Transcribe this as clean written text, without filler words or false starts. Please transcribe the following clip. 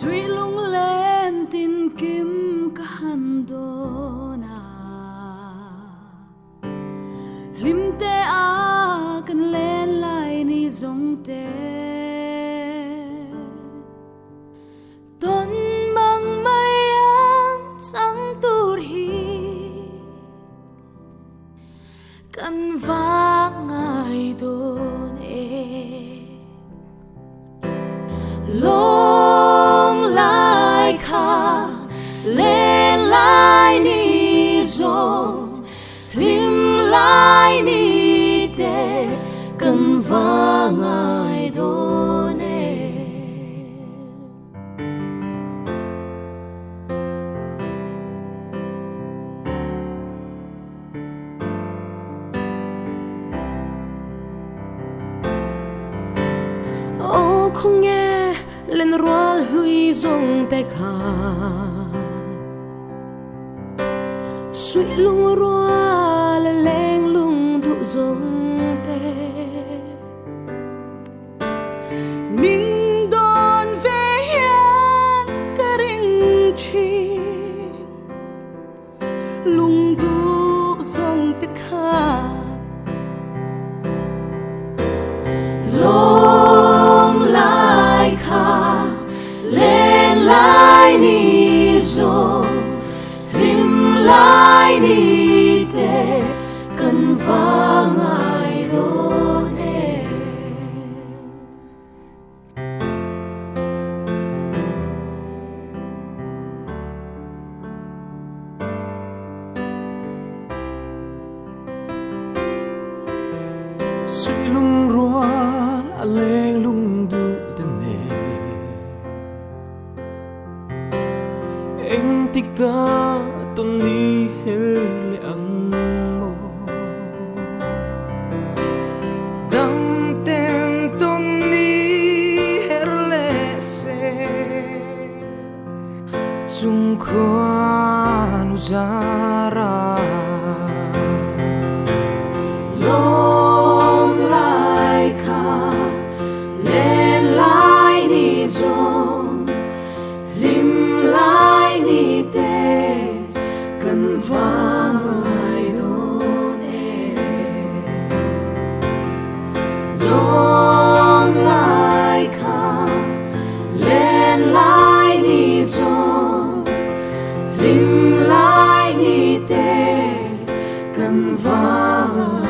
suy lung lên tin kim cả hàn đô na lim te a kan lên lại ni dòng te tôn mang mây ang chẳng tur hi kan vang ngai đôn long lại kha lên lại ni dòng lim lại ni te kan vang ngai đôn ô không nghe lên roa lui dòng te kha suy lung roa lên lung du dòng te mình đón về hian cả rình chi lung du dòng te kha long lại kha lên lại ni dòng lim lại ni te kan vang ngai đôn suy lung roa lên lung du tên anh tika tôn ni hrileng mo dam ten tôn ni hrilese chung khoan uzara long lại kha lên lại ni dòng lim lại ni te kan vang ngai đôn long lại kha lên lại ni dòng lim lại ni te kan vang